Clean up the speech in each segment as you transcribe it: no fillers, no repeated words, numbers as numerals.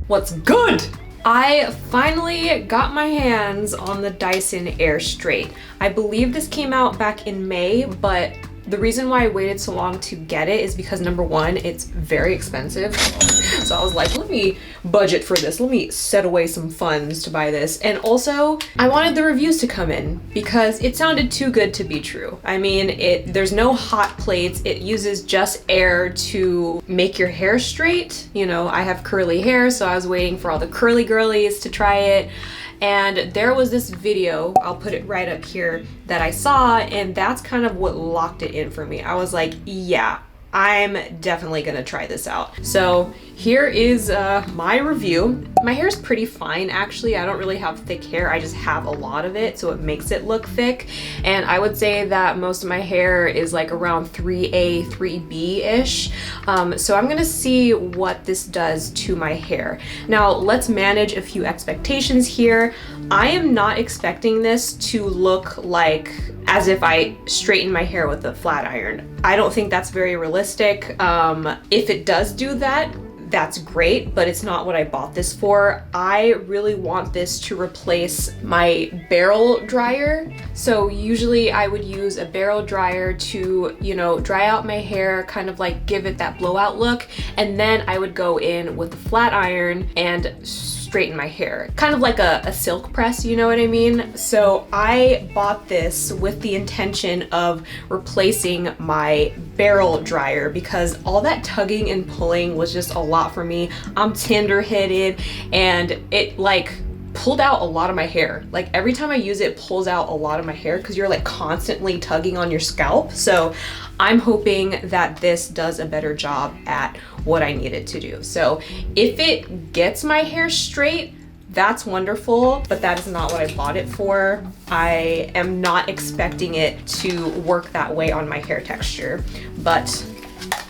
What's good? I finally got my hands on the Dyson Airstrait. I believe this came out back in May, but the reason why I waited so long to get it is because number one, it's very expensive. So I was like, let me budget for this. Let me set away some funds to buy this. And also, I wanted the reviews to come in because it sounded too good to be true. I mean, there's no hot plates. It uses just air to make your hair straight. You know, I have curly hair, so I was waiting for all the curly girlies to try it. And there was this video, I'll put it right up here, that I saw, and that's kind of what locked it in for me. I was like, yeah, I'm definitely gonna try this out. So here is my review. My hair is pretty fine, actually. I don't really have thick hair. I just have a lot of it, so it makes it look thick. And I would say that most of my hair is like around 3A, 3B-ish. So I'm gonna see what this does to my hair. Now, let's manage a few expectations here. I am not expecting this to look like as if I straighten my hair with a flat iron. I don't think that's very realistic. If it does do that, that's great, but it's not what I bought this for. I really want this to replace my barrel dryer. So usually I would use a barrel dryer to, you know, dry out my hair, kind of like give it that blowout look. And then I would go in with a flat iron and straighten my hair. Kind of like a silk press, you know what I mean? So I bought this with the intention of replacing my barrel dryer because all that tugging and pulling was just a lot for me. I'm tender-headed and it like pulled out a lot of my hair. Like every time I use it, it pulls out a lot of my hair because you're like constantly tugging on your scalp. So I'm hoping that this does a better job at what I need it to do. So if it gets my hair straight, that's wonderful, but that is not what I bought it for. I am not expecting it to work that way on my hair texture, but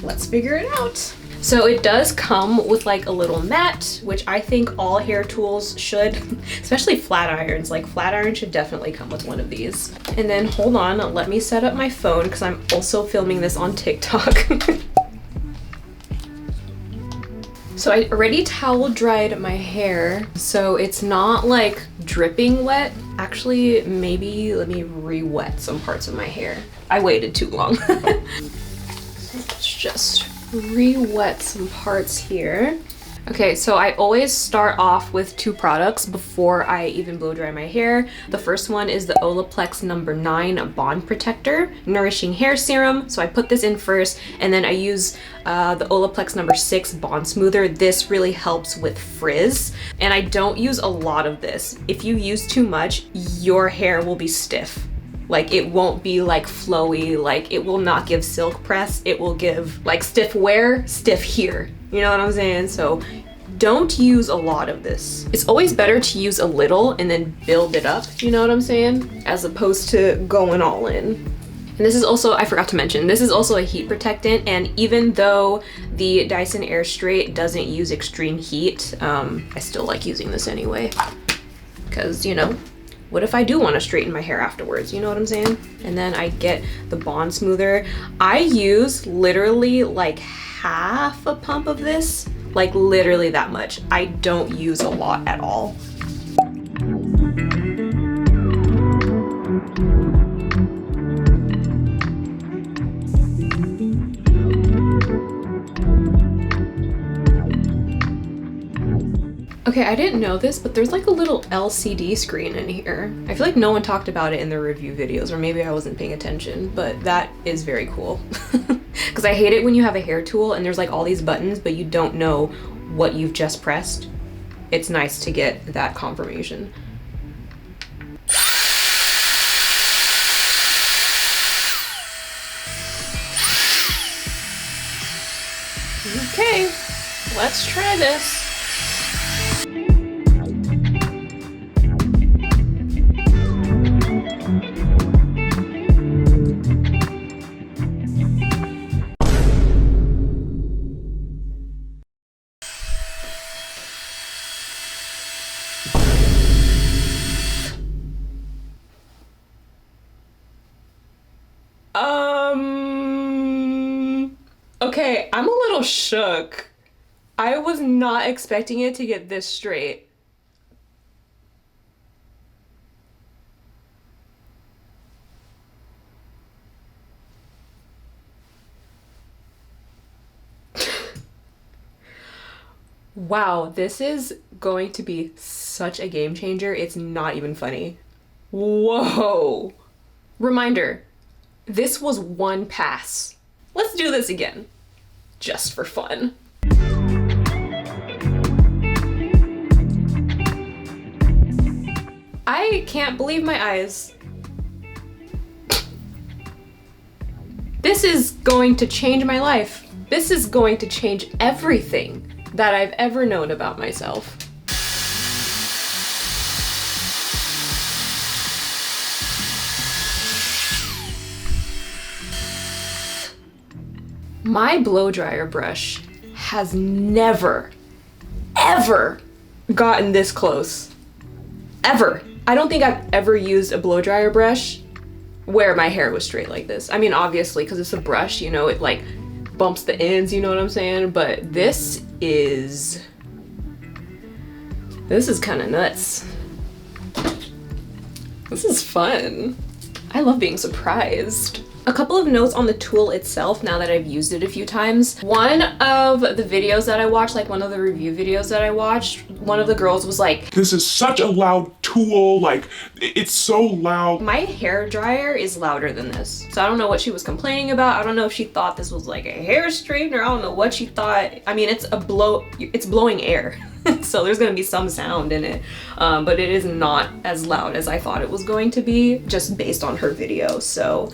let's figure it out. So it does come with like a little net, which I think all hair tools should, especially flat irons. Like flat iron should definitely come with one of these. And then hold on, let me set up my phone because I'm also filming this on TikTok. So I already towel dried my hair, so it's not like dripping wet. Actually, maybe let me re-wet some parts of my hair. I waited too long. Let's just re-wet some parts here. Okay, so I always start off with two products before I even blow dry my hair. The first one is the Olaplex number 9 Bond Protector Nourishing Hair Serum. So I put this in first, and then I use the Olaplex number 6 Bond Smoother. This really helps with frizz, and I don't use a lot of this. If you use too much, your hair will be stiff. Like it won't be like flowy, like it will not give silk press. It will give like stiff wear, stiff here. You know what I'm saying? So don't use a lot of this. It's always better to use a little and then build it up, you know what I'm saying? As opposed to going all in. And this is also, I forgot to mention, this is also a heat protectant, and even though the Dyson Airstrait doesn't use extreme heat, I still like using this anyway. Because, you know, what if I do want to straighten my hair afterwards? You know what I'm saying? And then I get the Bond Smoother. I use literally like half a pump of this, like literally that much. I don't use a lot at all. Okay, I didn't know this, but there's like a little LCD screen in here. I feel like no one talked about it in the review videos, or maybe I wasn't paying attention, but that is very cool. Because I hate it when you have a hair tool and there's like all these buttons, but you don't know what you've just pressed. It's nice to get that confirmation. Okay, let's try this. Okay, I'm a little shook. I was not expecting it to get this straight. Wow, this is going to be such a game changer. It's not even funny. Whoa. Reminder, this was one pass. Let's do this again, just for fun. I can't believe my eyes. This is going to change my life. This is going to change everything that I've ever known about myself. My blow dryer brush has never, ever gotten this close. Ever. I don't think I've ever used a blow dryer brush where my hair was straight like this. I mean, obviously, because it's a brush, you know, it like bumps the ends, you know what I'm saying? But this is kind of nuts. This is fun. I love being surprised. A couple of notes on the tool itself now that I've used it a few times. One of the videos that I watched, like one of the review videos that I watched, one of the girls was like, "This is such a loud tool, like it's so loud." My hair dryer is louder than this. So I don't know what she was complaining about. I don't know if she thought this was like a hair straightener. I don't know what she thought. I mean, it's blowing air. So there's gonna be some sound in it, but it is not as loud as I thought it was going to be, just based on her video. So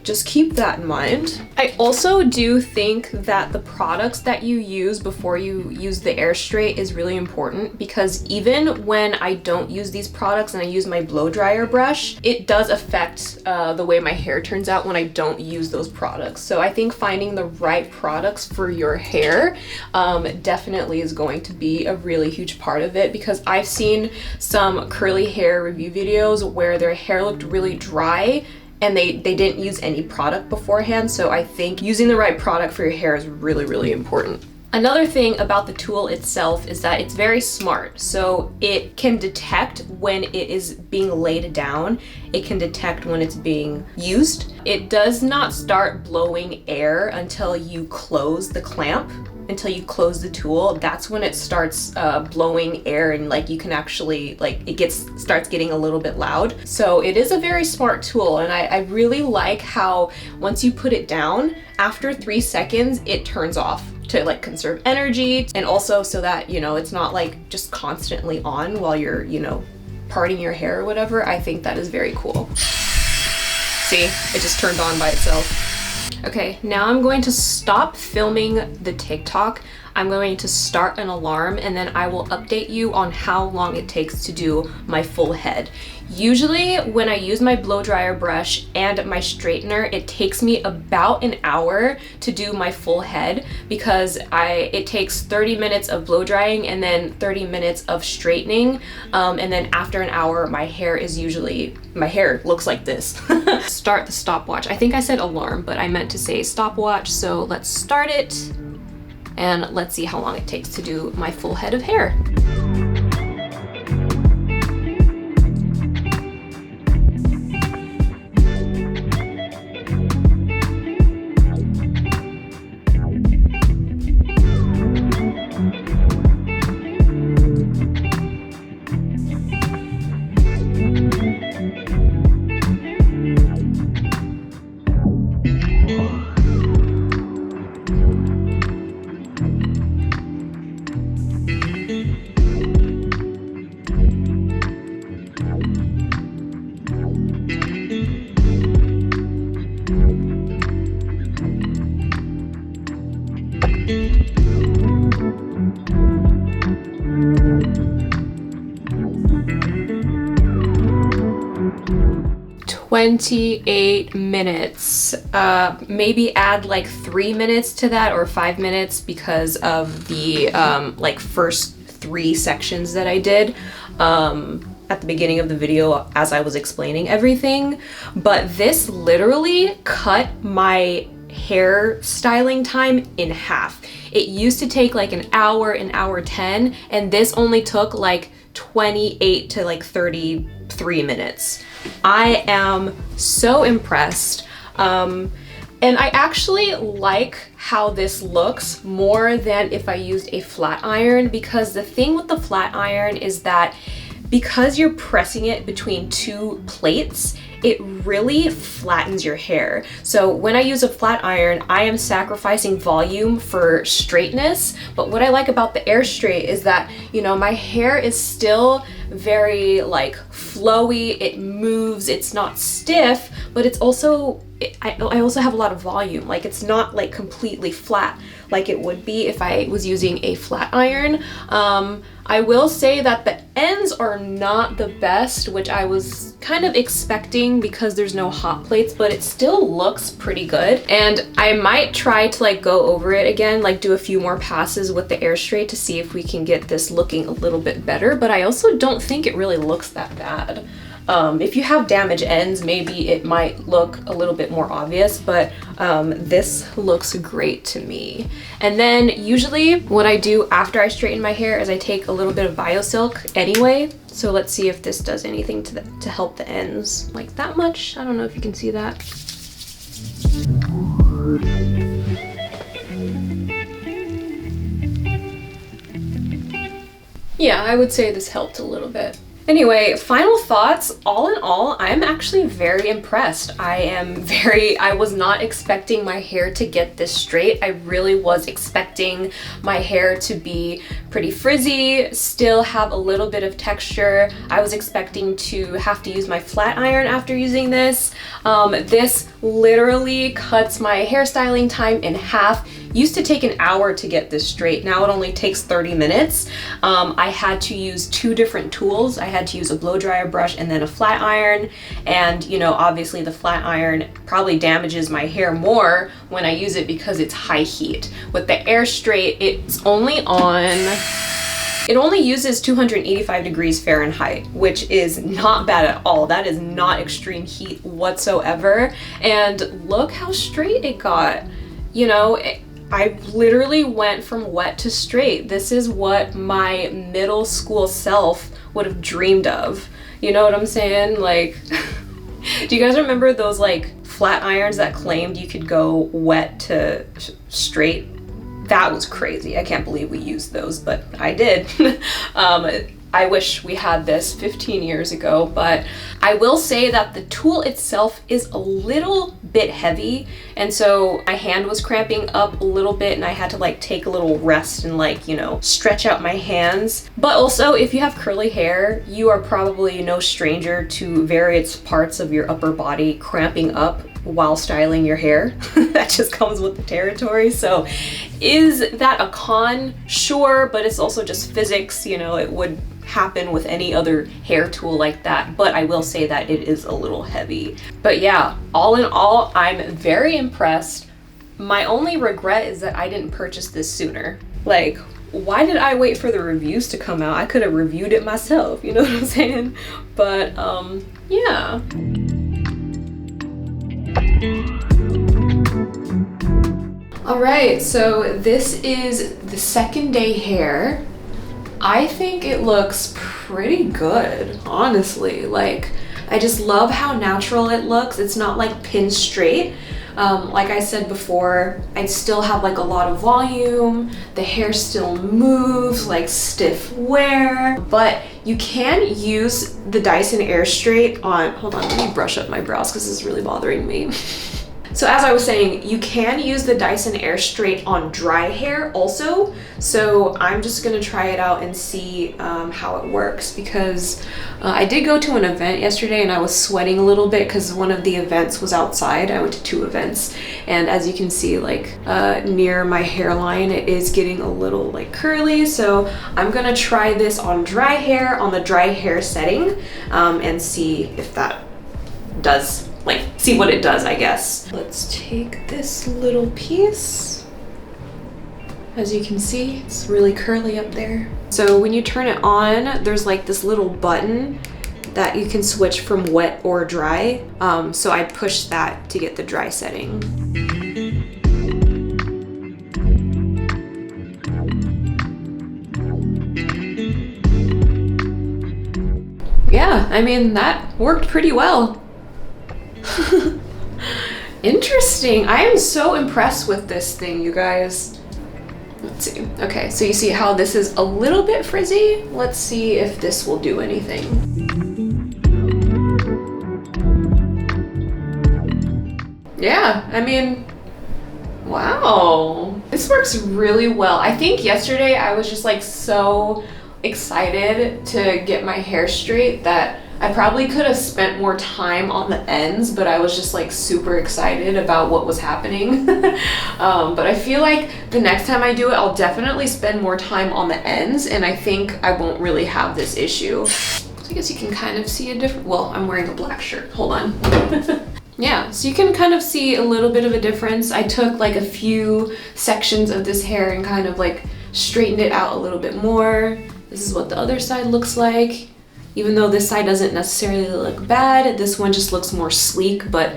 just keep that in mind. I also do think that the products that you use before you use the Airstrait is really important, because even when I don't use these products and I use my blow dryer brush, it does affect the way my hair turns out when I don't use those products. So I think finding the right products for your hair definitely is going to be a really huge part of it, because I've seen some curly hair review videos where their hair looked really dry and they didn't use any product beforehand. So I think using the right product for your hair is really, really important. Another thing about the tool itself is that it's very smart. So it can detect when it is being laid down. It can detect when it's being used. It does not start blowing air until you close the clamp, until you close the tool. That's when it starts blowing air, and like you can actually, like, it starts getting a little bit loud. So it is a very smart tool, and I really like how once you put it down, after 3 seconds, it turns off to like conserve energy, and also so that, you know, it's not like just constantly on while you're, you know, parting your hair or whatever. I think that is very cool. See, it just turned on by itself. Okay, now I'm going to stop filming the TikTok. I'm going to start an alarm, and then I will update you on how long it takes to do my full head. Usually when I use my blow dryer brush and my straightener, it takes me about an hour to do my full head, because it takes 30 minutes of blow drying and then 30 minutes of straightening. And then after an hour, my hair looks like this. Start the stopwatch. I think I said alarm, but I meant to say stopwatch. So let's start it and let's see how long it takes to do my full head of hair. "28 minutes. Maybe add like 3 minutes to that, or 5 minutes, because of the like first 3 sections that I did at the beginning of the video as I was explaining everything. But this literally cut my hair styling time in half. It used to take like an hour 10, and this only took like 28 to like 33 minutes. I am so impressed. And I actually like how this looks more than if I used a flat iron, because the thing with the flat iron is that because you're pressing it between two plates, it really flattens your hair. So when I use a flat iron, I am sacrificing volume for straightness. But what I like about the Airstrait is that, you know, my hair is still very like flowy, it moves, it's not stiff, but it's also, I also have a lot of volume. Like, it's not like completely flat like it would be if I was using a flat iron. I will say that the ends are not the best, which I was kind of expecting because there's no hot plates, but it still looks pretty good. And I might try to like go over it again, like do a few more passes with the Airstrait to see if we can get this looking a little bit better, but I also don't think it really looks that bad. If you have damaged ends, maybe it might look a little bit more obvious, but this looks great to me. And then usually what I do after I straighten my hair is I take a little bit of BioSilk anyway. So let's see if this does anything to help the ends. Like that much. I don't know if you can see that. Yeah, I would say this helped a little bit. Anyway, final thoughts. All in all, I'm actually very impressed. I was not expecting my hair to get this straight. I really was expecting my hair to be pretty frizzy, still have a little bit of texture. I was expecting to have to use my flat iron after using this. This literally cuts my hairstyling time in half. Used to take an hour to get this straight. Now it only takes 30 minutes. I had to use two different tools. I had to use a blow dryer brush and then a flat iron. And you know, obviously the flat iron probably damages my hair more when I use it because it's high heat. With the Airstrait, it only uses 285 degrees Fahrenheit, which is not bad at all. That is not extreme heat whatsoever. And look how straight it got. You know, I literally went from wet to straight. This is what my middle school self would have dreamed of. You know what I'm saying? Like, do you guys remember those like flat irons that claimed you could go wet to straight? That was crazy. I can't believe we used those, but I did. I wish we had this 15 years ago, but I will say that the tool itself is a little bit heavy, and so my hand was cramping up a little bit and I had to like take a little rest and like, you know, stretch out my hands. But also, if you have curly hair, you are probably no stranger to various parts of your upper body cramping up while styling your hair. That just comes with the territory. So is that a con? Sure, but it's also just physics. You know, it would happen with any other hair tool like that, but I will say that it is a little heavy. But yeah, all in all, I'm very impressed. My only regret is that I didn't purchase this sooner. Like, why did I wait for the reviews to come out? I could have reviewed it myself, you know what I'm saying? But yeah. All right, so this is the second day hair. I think it looks pretty good, honestly. Like, I just love how natural it looks. It's not like pin straight. Like I said before, I still have like a lot of volume. The hair still moves, like stiff wear, but you can use the Dyson Airstrait on, hold on, let me brush up my brows because this is really bothering me. So as I was saying, you can use the Dyson Airstrait on dry hair also. So I'm just gonna try it out and see how it works, because I did go to an event yesterday and I was sweating a little bit because one of the events was outside. I went to 2 events, and as you can see, like near my hairline, it is getting a little like curly. So I'm gonna try this on dry hair, on the dry hair setting, and see if that does, like, see what it does, I guess. Let's take this little piece. As you can see, it's really curly up there. So when you turn it on, there's like this little button that you can switch from wet or dry. So I push that to get the dry setting. I mean, that worked pretty well. Interesting. I am so impressed with this thing, you guys. Let's see. Okay, so you see how this is a little bit frizzy? Let's see if this will do anything. Yeah, I mean, wow. This works really well. I think yesterday I was just like so excited to get my hair straight that I probably could have spent more time on the ends, but I was just like super excited about what was happening. But I feel like the next time I do it, I'll definitely spend more time on the ends, and I think I won't really have this issue. So I guess you can kind of see a different, well, I'm wearing a black shirt, hold on. Yeah, so you can kind of see a little bit of a difference. I took like a few sections of this hair and kind of like straightened it out a little bit more. This is what the other side looks like. Even though this side doesn't necessarily look bad, this one just looks more sleek, but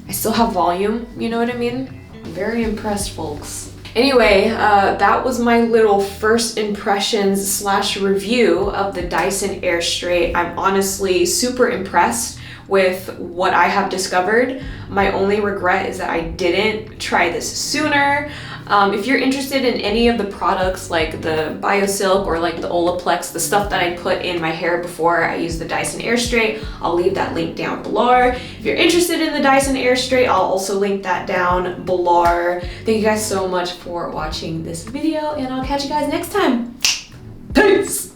I still have volume, you know what I mean? I'm very impressed, folks. Anyway, that was my little first impressions slash review of the Dyson Airstrait. I'm honestly super impressed with what I have discovered. My only regret is that I didn't try this sooner. If you're interested in any of the products like the BioSilk or like the Olaplex, the stuff that I put in my hair before I use the Dyson Airstrait, I'll leave that link down below. If you're interested in the Dyson Airstrait, I'll also link that down below. Thank you guys so much for watching this video, and I'll catch you guys next time. Peace!